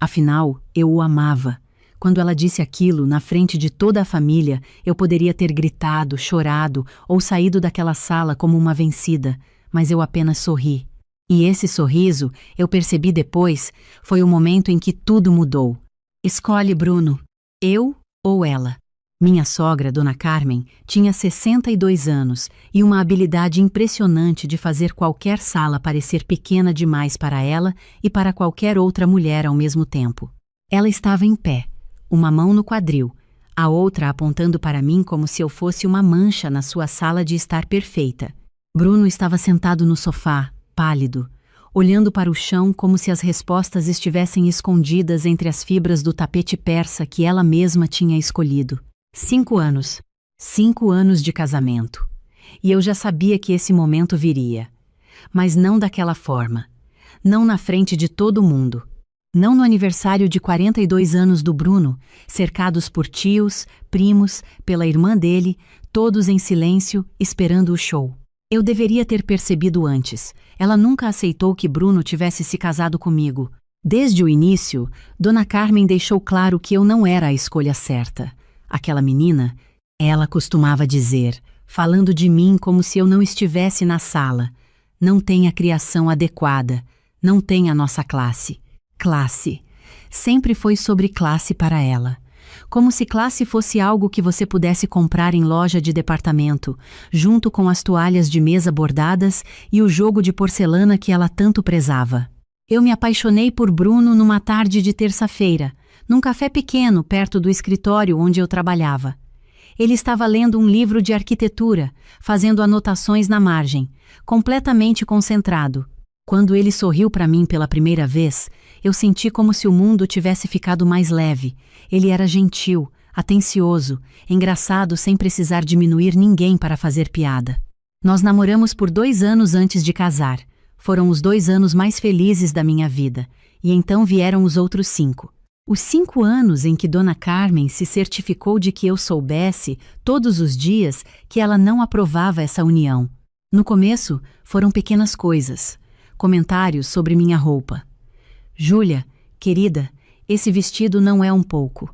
Afinal, eu o amava. Quando ela disse aquilo, na frente de toda a família, eu poderia ter gritado, chorado ou saído daquela sala como uma vencida, mas eu apenas sorri. E esse sorriso, eu percebi depois, foi o momento em que tudo mudou. Escolhe, Bruno. Eu ou ela? Minha sogra, Dona Carmen, tinha 62 anos e uma habilidade impressionante de fazer qualquer sala parecer pequena demais para ela e para qualquer outra mulher ao mesmo tempo. Ela estava em pé, uma mão no quadril, a outra apontando para mim como se eu fosse uma mancha na sua sala de estar perfeita. Bruno estava sentado no sofá, pálido, olhando para o chão como se as respostas estivessem escondidas entre as fibras do tapete persa que ela mesma tinha escolhido. 5 anos. 5 anos de casamento. E eu já sabia que esse momento viria. Mas não daquela forma. Não na frente de todo mundo. Não no aniversário de 42 anos do Bruno, cercados por tios, primos, pela irmã dele, todos em silêncio, esperando o show. Eu deveria ter percebido antes. Ela nunca aceitou que Bruno tivesse se casado comigo. Desde o início, Dona Carmen deixou claro que eu não era a escolha certa. Aquela menina, ela costumava dizer, falando de mim como se eu não estivesse na sala. Não tem a criação adequada, não tem a nossa classe. Classe. Sempre foi sobre classe para ela. Como se classe fosse algo que você pudesse comprar em loja de departamento, junto com as toalhas de mesa bordadas e o jogo de porcelana que ela tanto prezava. Eu me apaixonei por Bruno numa tarde de terça-feira, num café pequeno perto do escritório onde eu trabalhava. Ele estava lendo um livro de arquitetura, fazendo anotações na margem, completamente concentrado. Quando ele sorriu para mim pela primeira vez, eu senti como se o mundo tivesse ficado mais leve. Ele era gentil, atencioso, engraçado sem precisar diminuir ninguém para fazer piada. Nós namoramos por 2 anos antes de casar. Foram os 2 anos mais felizes da minha vida, e então vieram os outros 5. Os 5 anos em que Dona Carmen se certificou de que eu soubesse, todos os dias, que ela não aprovava essa união. No começo, foram pequenas coisas. Comentários sobre minha roupa. Júlia, querida, esse vestido não é um pouco.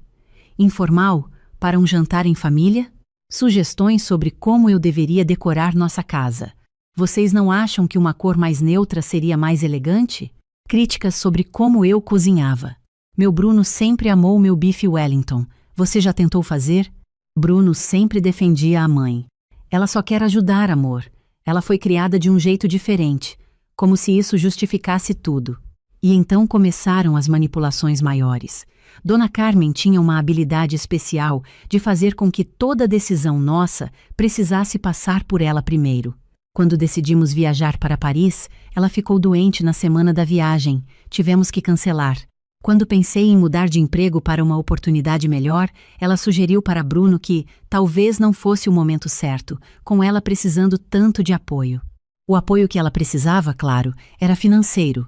Informal, para um jantar em família? Sugestões sobre como eu deveria decorar nossa casa. Vocês não acham que uma cor mais neutra seria mais elegante? Críticas sobre como eu cozinhava. Meu Bruno sempre amou meu bife Wellington. Você já tentou fazer? Bruno sempre defendia a mãe. Ela só quer ajudar, amor. Ela foi criada de um jeito diferente, como se isso justificasse tudo. E então começaram as manipulações maiores. Dona Carmen tinha uma habilidade especial de fazer com que toda decisão nossa precisasse passar por ela primeiro. Quando decidimos viajar para Paris, ela ficou doente na semana da viagem. Tivemos que cancelar. Quando pensei em mudar de emprego para uma oportunidade melhor, ela sugeriu para Bruno que talvez não fosse o momento certo, com ela precisando tanto de apoio. O apoio que ela precisava, claro, era financeiro.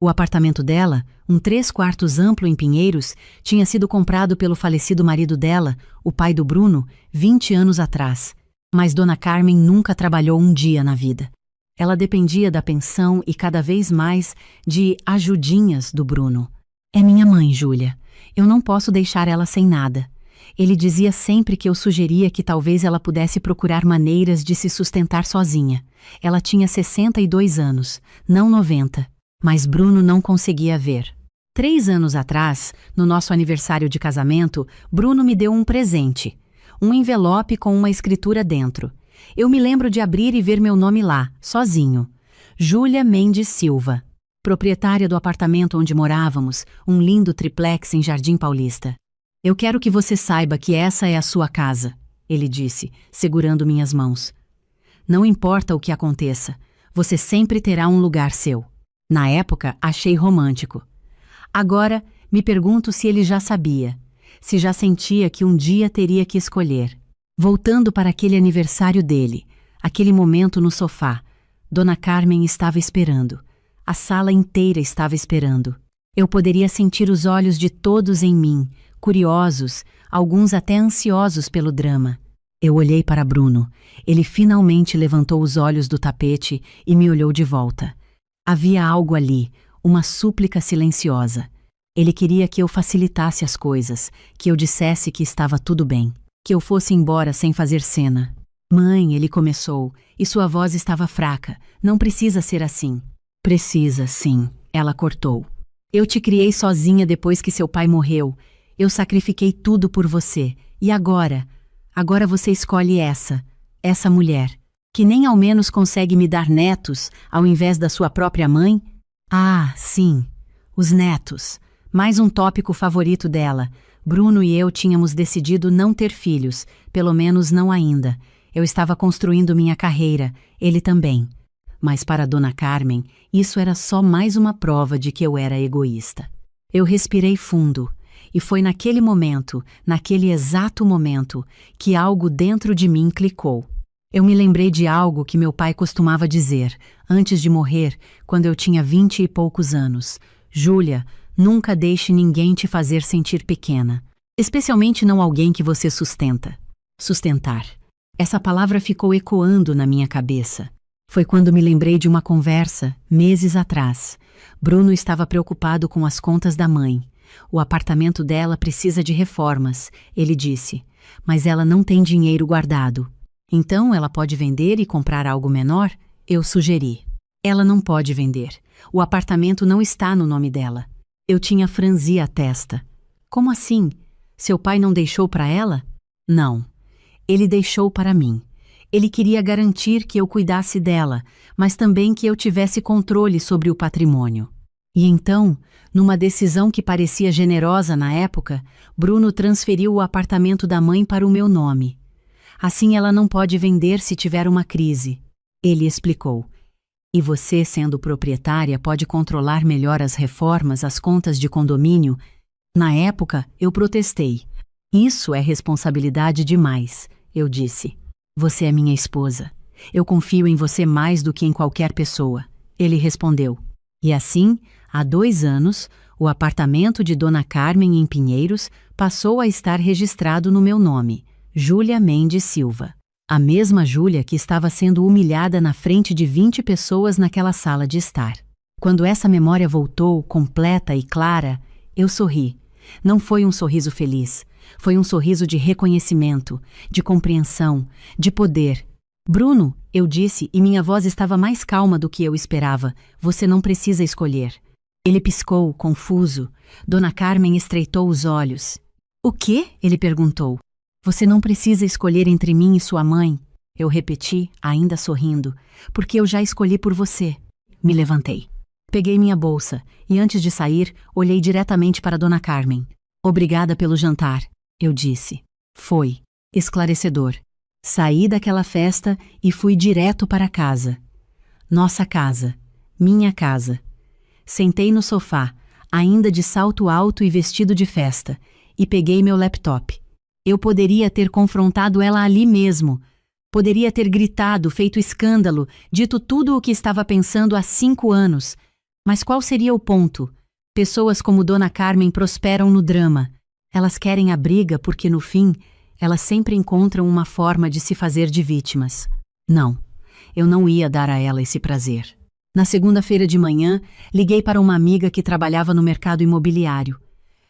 O apartamento dela, um 3/4 amplo em Pinheiros, tinha sido comprado pelo falecido marido dela, o pai do Bruno, 20 anos atrás. Mas Dona Carmen nunca trabalhou um dia na vida. Ela dependia da pensão e cada vez mais de ajudinhas do Bruno. É minha mãe, Júlia. Eu não posso deixar ela sem nada. Ele dizia sempre que eu sugeria que talvez ela pudesse procurar maneiras de se sustentar sozinha. Ela tinha 62 anos, não 90, mas Bruno não conseguia ver. 3 anos atrás, no nosso aniversário de casamento, Bruno me deu um presente. Um envelope com uma escritura dentro. Eu me lembro de abrir e ver meu nome lá, sozinho. Júlia Mendes Silva. Proprietária do apartamento onde morávamos, um lindo triplex em Jardim Paulista. Eu quero que você saiba que essa é a sua casa, ele disse, segurando minhas mãos. Não importa o que aconteça, você sempre terá um lugar seu. Na época, achei romântico. Agora, me pergunto se ele já sabia, se já sentia que um dia teria que escolher. Voltando para aquele aniversário dele, aquele momento no sofá, Dona Carmen estava esperando. A sala inteira estava esperando. Eu poderia sentir os olhos de todos em mim, curiosos, alguns até ansiosos pelo drama. Eu olhei para Bruno. Ele finalmente levantou os olhos do tapete e me olhou de volta. Havia algo ali, uma súplica silenciosa. Ele queria que eu facilitasse as coisas, que eu dissesse que estava tudo bem, que eu fosse embora sem fazer cena. Mãe, ele começou, e sua voz estava fraca. Não precisa ser assim. Precisa, sim, ela cortou. Eu te criei sozinha depois que seu pai morreu. Eu sacrifiquei tudo por você. E agora? Agora você escolhe essa mulher, que nem ao menos consegue me dar netos ao invés da sua própria mãe? Ah, sim, os netos. Mais um tópico favorito dela. Bruno e eu tínhamos decidido não ter filhos, pelo menos não ainda. Eu estava construindo minha carreira, ele também. Mas para Dona Carmen, isso era só mais uma prova de que eu era egoísta. Eu respirei fundo, e foi naquele momento, naquele exato momento, que algo dentro de mim clicou. Eu me lembrei de algo que meu pai costumava dizer, antes de morrer, quando eu tinha 20 e poucos anos. Júlia, nunca deixe ninguém te fazer sentir pequena, especialmente não alguém que você sustenta. Sustentar. Essa palavra ficou ecoando na minha cabeça. Foi quando me lembrei de uma conversa, meses atrás. Bruno estava preocupado com as contas da mãe. O apartamento dela precisa de reformas, ele disse, mas ela não tem dinheiro guardado. Então ela pode vender e comprar algo menor? Eu sugeri. Ela não pode vender. O apartamento não está no nome dela. Eu tinha franzi a testa. Como assim? Seu pai não deixou para ela? Não. Ele deixou para mim. Ele queria garantir que eu cuidasse dela, mas também que eu tivesse controle sobre o patrimônio. E então, numa decisão que parecia generosa na época, Bruno transferiu o apartamento da mãe para o meu nome. Assim ela não pode vender se tiver uma crise. Ele explicou. E você, sendo proprietária, pode controlar melhor as reformas, as contas de condomínio. Na época, eu protestei. Isso é responsabilidade demais, eu disse. Você é minha esposa. Eu confio em você mais do que em qualquer pessoa. Ele respondeu. E assim, há 2 anos, o apartamento de Dona Carmen em Pinheiros passou a estar registrado no meu nome, Júlia Mendes Silva. A mesma Júlia que estava sendo humilhada na frente de 20 pessoas naquela sala de estar. Quando essa memória voltou, completa e clara, eu sorri. Não foi um sorriso feliz. Foi um sorriso de reconhecimento, de compreensão, de poder. Bruno, eu disse, e minha voz estava mais calma do que eu esperava. Você não precisa escolher. Ele piscou, confuso. Dona Carmen estreitou os olhos. O quê? Ele perguntou. Você não precisa escolher entre mim e sua mãe. Eu repeti, ainda sorrindo, porque eu já escolhi por você. Me levantei. Peguei minha bolsa e, antes de sair, olhei diretamente para Dona Carmen. Obrigada pelo jantar, eu disse. Foi esclarecedor. Saí daquela festa e fui direto para casa. Nossa casa. Minha casa. Sentei no sofá, ainda de salto alto e vestido de festa, e peguei meu laptop. Eu poderia ter confrontado ela ali mesmo. Poderia ter gritado, feito escândalo, dito tudo o que estava pensando há 5 anos. Mas qual seria o ponto? Pessoas como Dona Carmen prosperam no drama. Elas querem a briga porque, no fim, elas sempre encontram uma forma de se fazer de vítimas. Não, eu não ia dar a ela esse prazer. Na segunda-feira de manhã, liguei para uma amiga que trabalhava no mercado imobiliário.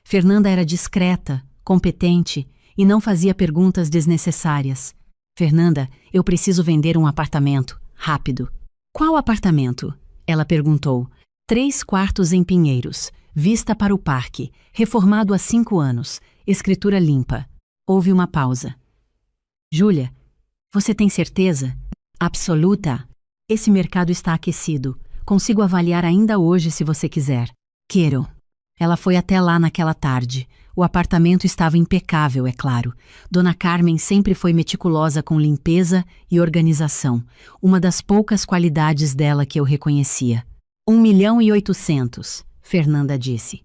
Fernanda era discreta, competente e não fazia perguntas desnecessárias. Fernanda, eu preciso vender um apartamento, rápido. Qual apartamento? Ela perguntou. 3 quartos em Pinheiros, vista para o parque, reformado há 5 anos, escritura limpa. Houve uma pausa. Júlia, você tem certeza? Absoluta. Esse mercado está aquecido. Consigo avaliar ainda hoje se você quiser. Quero. Ela foi até lá naquela tarde. O apartamento estava impecável, é claro. Dona Carmen sempre foi meticulosa com limpeza e organização, uma das poucas qualidades dela que eu reconhecia. 1.800.000, Fernanda disse.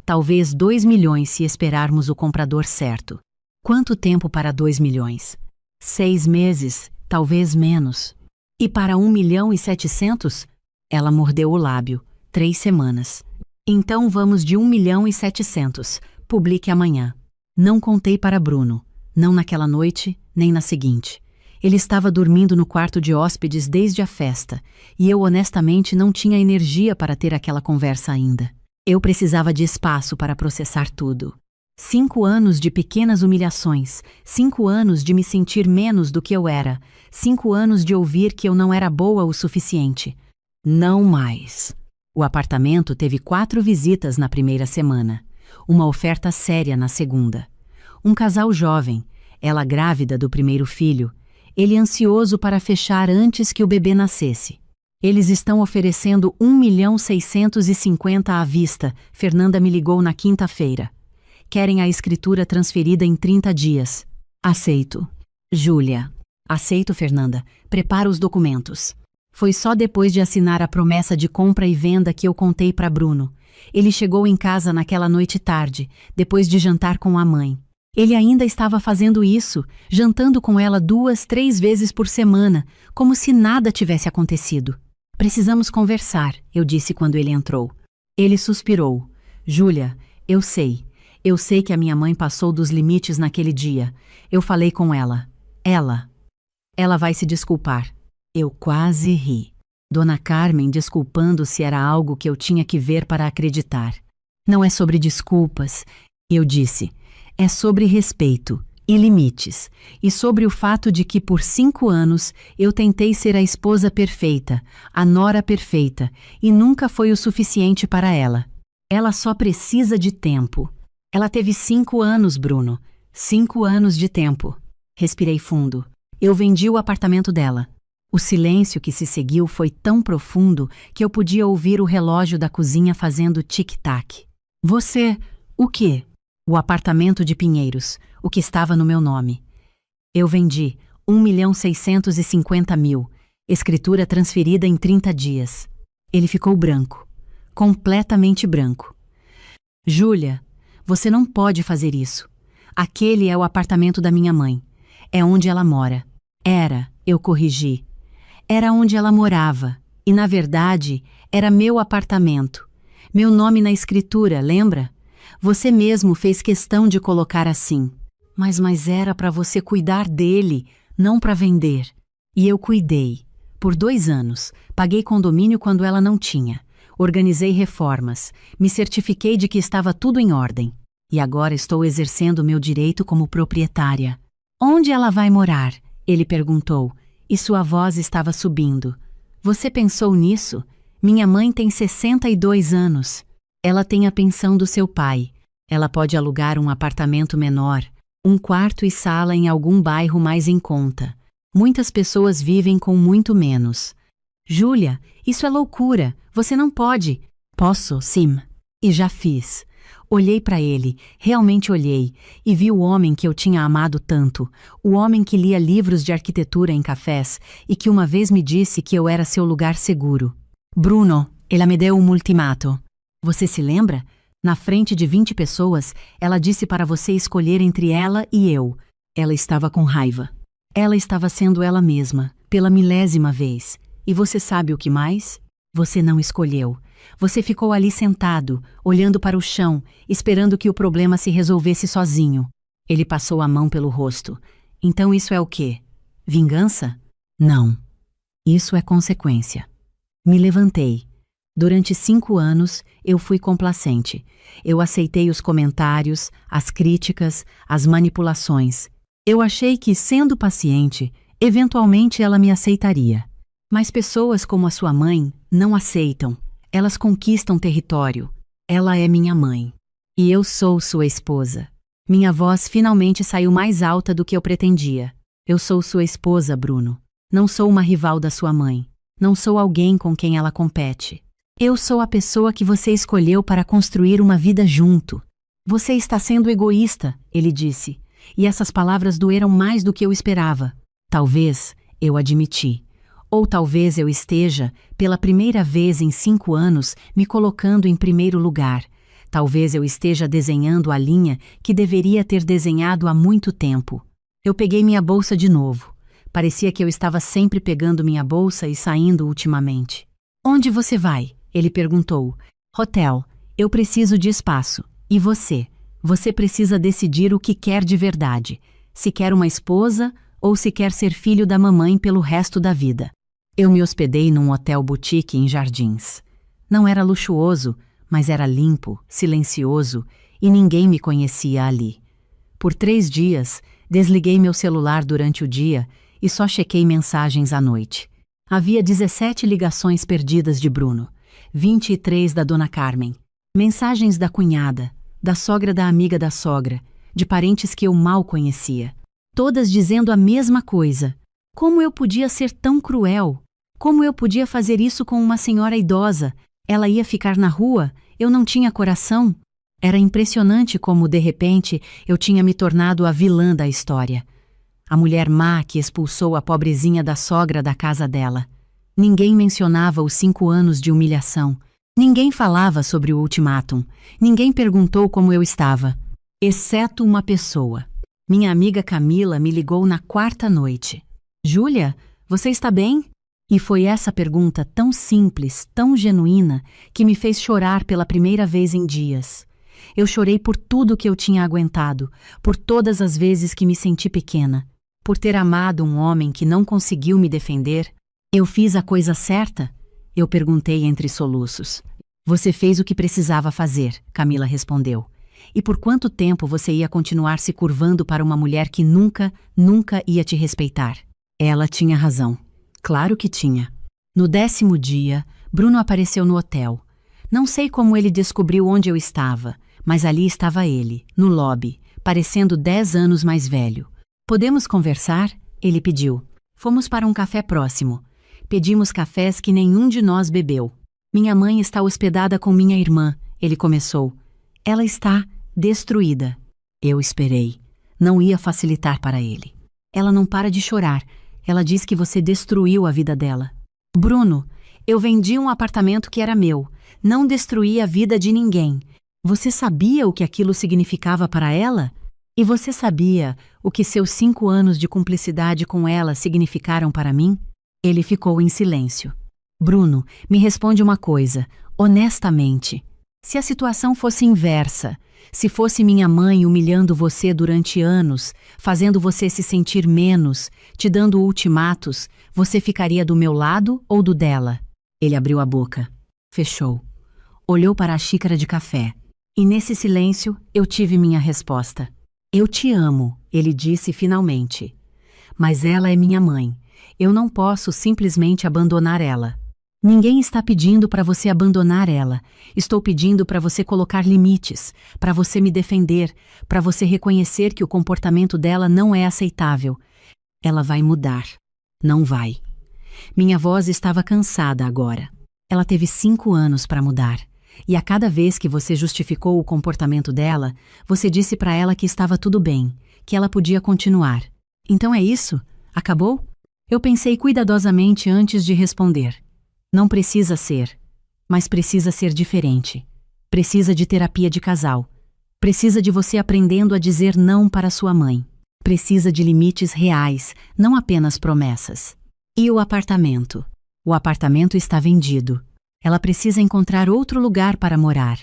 Talvez 2 milhões se esperarmos o comprador certo. Quanto tempo para 2 milhões? 6 meses, talvez menos. E para 1.700.000? Ela mordeu o lábio. 3 semanas. Então vamos de 1.700.000. Publique amanhã. Não contei para Bruno. Não naquela noite, nem na seguinte. Ele estava dormindo no quarto de hóspedes desde a festa, e eu honestamente não tinha energia para ter aquela conversa ainda. Eu precisava de espaço para processar tudo. 5 anos de pequenas humilhações, 5 anos de me sentir menos do que eu era, 5 anos de ouvir que eu não era boa o suficiente. Não mais. O apartamento teve 4 visitas na primeira semana, uma oferta séria na segunda. Um casal jovem, ela grávida do primeiro filho, ele ansioso para fechar antes que o bebê nascesse. Eles estão oferecendo 1.650.000 à vista, Fernanda me ligou na quinta-feira. Querem a escritura transferida em 30 dias. Aceito. Júlia. Aceito, Fernanda. Prepara os documentos. Foi só depois de assinar a promessa de compra e venda que eu contei para Bruno. Ele chegou em casa naquela noite tarde, depois de jantar com a mãe. Ele ainda estava fazendo isso, jantando com ela 2, 3 vezes por semana, como se nada tivesse acontecido. Precisamos conversar, eu disse quando ele entrou. Ele suspirou. Júlia, eu sei. Eu sei que a minha mãe passou dos limites naquele dia. Eu falei com ela. Ela vai se desculpar. Eu quase ri. Dona Carmen desculpando-se era algo que eu tinha que ver para acreditar. Não é sobre desculpas, eu disse. É sobre respeito e limites, e sobre o fato de que por 5 anos eu tentei ser a esposa perfeita, a nora perfeita, e nunca foi o suficiente para ela. Ela só precisa de tempo. Ela teve 5 anos, Bruno. 5 anos de tempo. Respirei fundo. Eu vendi o apartamento dela. O silêncio que se seguiu foi tão profundo que eu podia ouvir o relógio da cozinha fazendo tic-tac. Você... o quê? O apartamento de Pinheiros, o que estava no meu nome. Eu vendi 1.650.000, escritura transferida em 30 dias. Ele ficou branco, completamente branco. Júlia, você não pode fazer isso. Aquele é o apartamento da minha mãe. É onde ela mora. Eu corrigi. Era onde ela morava, e na verdade era meu apartamento. Meu nome na escritura, lembra? Você mesmo fez questão de colocar assim. Mas era para você cuidar dele, não para vender. E eu cuidei. Por 2 anos, paguei condomínio quando ela não tinha. Organizei reformas, me certifiquei de que estava tudo em ordem. E agora estou exercendo meu direito como proprietária. Onde ela vai morar? Ele perguntou, e sua voz estava subindo. Você pensou nisso? Minha mãe tem 62 anos. Ela tem a pensão do seu pai. Ela pode alugar um apartamento menor, um quarto e sala em algum bairro mais em conta. Muitas pessoas vivem com muito menos. Júlia, isso é loucura. Você não pode. Posso, sim. E já fiz. Olhei para ele, realmente olhei, e vi o homem que eu tinha amado tanto, o homem que lia livros de arquitetura em cafés e que uma vez me disse que eu era seu lugar seguro. Bruno, ela me deu um ultimato. Você se lembra? Na frente de 20 pessoas, ela disse para você escolher entre ela e eu. Ela estava com raiva. Ela estava sendo ela mesma, pela 1000ª vez. E você sabe o que mais? Você não escolheu. Você ficou ali sentado, olhando para o chão, esperando que o problema se resolvesse sozinho. Ele passou a mão pelo rosto. Então isso é o quê? Vingança? Não. Isso é consequência. Me levantei. Durante 5 anos, eu fui complacente. Eu aceitei os comentários, as críticas, as manipulações. Eu achei que, sendo paciente, eventualmente ela me aceitaria. Mas pessoas como a sua mãe não aceitam. Elas conquistam território. Ela é minha mãe. E eu sou sua esposa. Minha voz finalmente saiu mais alta do que eu pretendia. Eu sou sua esposa, Bruno. Não sou uma rival da sua mãe. Não sou alguém com quem ela compete. Eu sou a pessoa que você escolheu para construir uma vida junto. Você está sendo egoísta, ele disse. E essas palavras doeram mais do que eu esperava. Talvez eu admiti. Ou talvez eu esteja, pela primeira vez em 5 anos, me colocando em primeiro lugar. Talvez eu esteja desenhando a linha que deveria ter desenhado há muito tempo. Eu peguei minha bolsa de novo. Parecia que eu estava sempre pegando minha bolsa e saindo ultimamente. Onde você vai? Ele perguntou. Hotel. Eu preciso de espaço. E você? Você precisa decidir o que quer de verdade. Se quer uma esposa ou se quer ser filho da mamãe pelo resto da vida. Eu me hospedei num hotel boutique em Jardins. Não era luxuoso, mas era limpo, silencioso e ninguém me conhecia ali. Por 3 dias, desliguei meu celular durante o dia e só chequei mensagens à noite. Havia 17 ligações perdidas de Bruno, 23 da Dona Carmen, mensagens da cunhada, da sogra da amiga da sogra, de parentes que eu mal conhecia. Todas dizendo a mesma coisa. Como eu podia ser tão cruel? Como eu podia fazer isso com uma senhora idosa? Ela ia ficar na rua? Eu não tinha coração? Era impressionante como, de repente, eu tinha me tornado a vilã da história. A mulher má que expulsou a pobrezinha da sogra da casa dela. Ninguém mencionava os 5 anos de humilhação. Ninguém falava sobre o ultimátum. Ninguém perguntou como eu estava. Exceto uma pessoa. Minha amiga Camila me ligou na 4ª noite. Júlia, você está bem? E foi essa pergunta tão simples, tão genuína, que me fez chorar pela primeira vez em dias. Eu chorei por tudo que eu tinha aguentado, por todas as vezes que me senti pequena, por ter amado um homem que não conseguiu me defender. Eu fiz a coisa certa? Eu perguntei entre soluços. Você fez o que precisava fazer, Camila respondeu. E por quanto tempo você ia continuar se curvando para uma mulher que nunca ia te respeitar? Ela tinha razão. Claro que tinha. No 10º dia, Bruno apareceu no hotel. Não sei como ele descobriu onde eu estava, mas ali estava ele, no lobby, parecendo 10 anos mais velho. Podemos conversar? Ele pediu. Fomos para um café próximo. Pedimos cafés que nenhum de nós bebeu. Minha mãe está hospedada com minha irmã, ele começou. Ela está destruída. Eu esperei. Não ia facilitar para ele. Ela não para de chorar. Ela diz que você destruiu a vida dela. Bruno, eu vendi um apartamento que era meu. Não destruí a vida de ninguém. Você sabia o que aquilo significava para ela? E você sabia o que seus 5 anos de cumplicidade com ela significaram para mim? Ele ficou em silêncio. Bruno, me responde uma coisa, honestamente. Se a situação fosse inversa, se fosse minha mãe humilhando você durante anos, fazendo você se sentir menos, te dando ultimatos, você ficaria do meu lado ou do dela? Ele abriu a boca. Fechou. Olhou para a xícara de café. E nesse silêncio, eu tive minha resposta. Eu te amo, ele disse finalmente. Mas ela é minha mãe. Eu não posso simplesmente abandonar ela. Ninguém está pedindo para você abandonar ela. Estou pedindo para você colocar limites, para você me defender, para você reconhecer que o comportamento dela não é aceitável. Ela vai mudar. Não vai. Minha voz estava cansada agora. Ela teve 5 anos para mudar. E a cada vez que você justificou o comportamento dela, você disse para ela que estava tudo bem, que ela podia continuar. Então é isso? Acabou? Eu pensei cuidadosamente antes de responder. Não precisa ser, mas precisa ser diferente. Precisa de terapia de casal. Precisa de você aprendendo a dizer não para sua mãe. Precisa de limites reais, não apenas promessas. E o apartamento? O apartamento está vendido. Ela precisa encontrar outro lugar para morar.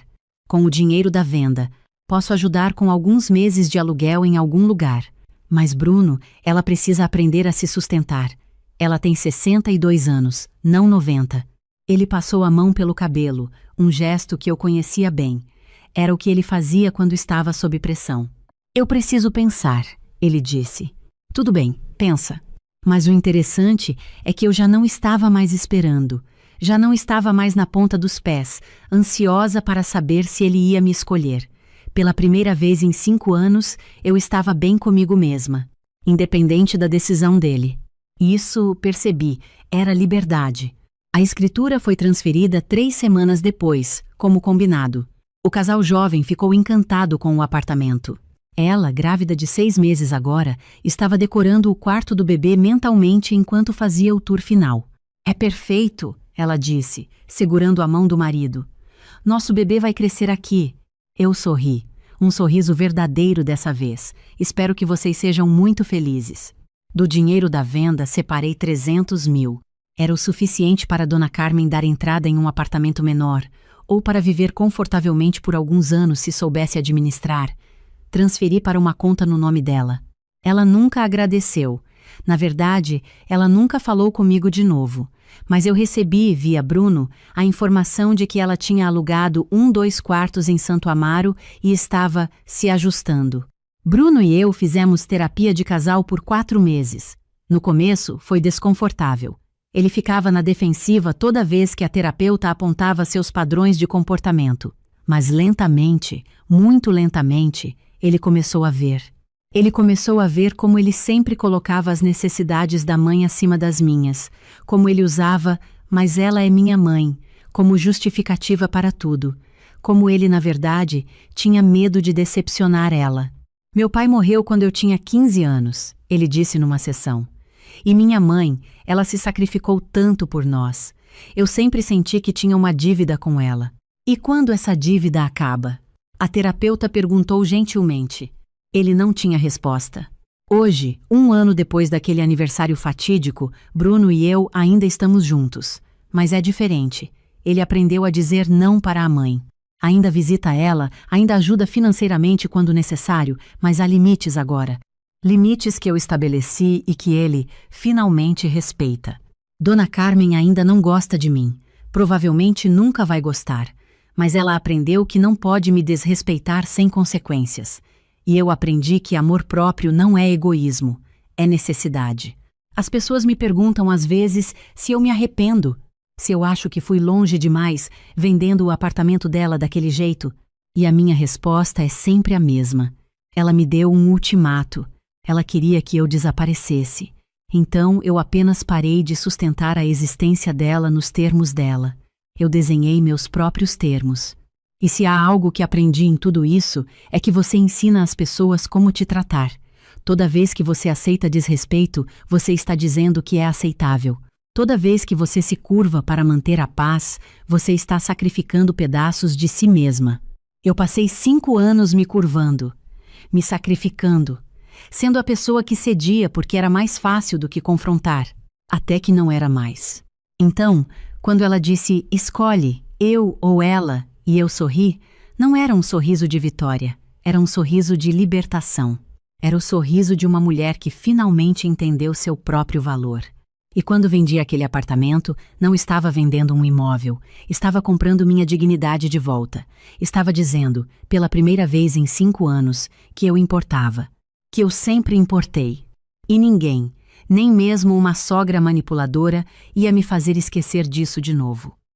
Com o dinheiro da venda, posso ajudar com alguns meses de aluguel em algum lugar. Mas Bruno, ela precisa aprender a se sustentar. Ela tem 62 anos, não 90. Ele passou a mão pelo cabelo, um gesto que eu conhecia bem. Era o que ele fazia quando estava sob pressão. Eu preciso pensar, ele disse. Tudo bem, pensa. Mas o interessante é que eu já não estava mais esperando. Já não estava mais na ponta dos pés, ansiosa para saber se ele ia me escolher. Pela primeira vez em 5 anos, eu estava bem comigo mesma, independente da decisão dele. Isso, percebi, era liberdade. A escritura foi transferida 3 semanas depois, como combinado. O casal jovem ficou encantado com o apartamento. Ela, grávida de 6 meses agora, estava decorando o quarto do bebê mentalmente enquanto fazia o tour final. É perfeito, ela disse, segurando a mão do marido. Nosso bebê vai crescer aqui. Eu sorri. Um sorriso verdadeiro dessa vez. Espero que vocês sejam muito felizes. Do dinheiro da venda, separei 300 mil. Era o suficiente para Dona Carmen dar entrada em um apartamento menor, ou para viver confortavelmente por alguns anos se soubesse administrar. Transferi para uma conta no nome dela. Ela nunca agradeceu. Na verdade, ela nunca falou comigo de novo. Mas eu recebi, via Bruno, a informação de que ela tinha alugado 2 quartos em Santo Amaro e estava se ajustando. Bruno e eu fizemos terapia de casal por 4 meses. No começo, foi desconfortável. Ele ficava na defensiva toda vez que a terapeuta apontava seus padrões de comportamento. Mas lentamente, muito lentamente, ele começou a ver. Ele começou a ver como ele sempre colocava as necessidades da mãe acima das minhas, como ele usava, mas ela é minha mãe, como justificativa para tudo, como ele, na verdade, tinha medo de decepcionar ela. Meu pai morreu quando eu tinha 15 anos, ele disse numa sessão. E minha mãe, ela se sacrificou tanto por nós. Eu sempre senti que tinha uma dívida com ela. E quando essa dívida acaba? A terapeuta perguntou gentilmente. Ele não tinha resposta. Hoje, 1 ano depois daquele aniversário fatídico, Bruno e eu ainda estamos juntos. Mas é diferente. Ele aprendeu a dizer não para a mãe. Ainda visita ela, ainda ajuda financeiramente quando necessário, mas há limites agora. Limites que eu estabeleci e que ele, finalmente, respeita. Dona Carmen ainda não gosta de mim. Provavelmente nunca vai gostar. Mas ela aprendeu que não pode me desrespeitar sem consequências. E eu aprendi que amor próprio não é egoísmo, é necessidade. As pessoas me perguntam às vezes se eu me arrependo, se eu acho que fui longe demais vendendo o apartamento dela daquele jeito. E a minha resposta é sempre a mesma. Ela me deu um ultimato. Ela queria que eu desaparecesse. Então eu apenas parei de sustentar a existência dela nos termos dela. Eu desenhei meus próprios termos. E se há algo que aprendi em tudo isso, é que você ensina às pessoas como te tratar. Toda vez que você aceita desrespeito, você está dizendo que é aceitável. Toda vez que você se curva para manter a paz, você está sacrificando pedaços de si mesma. Eu passei 5 anos me curvando, me sacrificando, sendo a pessoa que cedia porque era mais fácil do que confrontar, até que não era mais. Então, quando ela disse, escolhe, eu ou ela, e eu sorri, não era um sorriso de vitória, era um sorriso de libertação. Era o sorriso de uma mulher que finalmente entendeu seu próprio valor. E quando vendi aquele apartamento, não estava vendendo um imóvel, estava comprando minha dignidade de volta. Estava dizendo, pela primeira vez em 5 anos, que eu importava, que eu sempre importei. E ninguém, nem mesmo uma sogra manipuladora, ia me fazer esquecer disso de novo.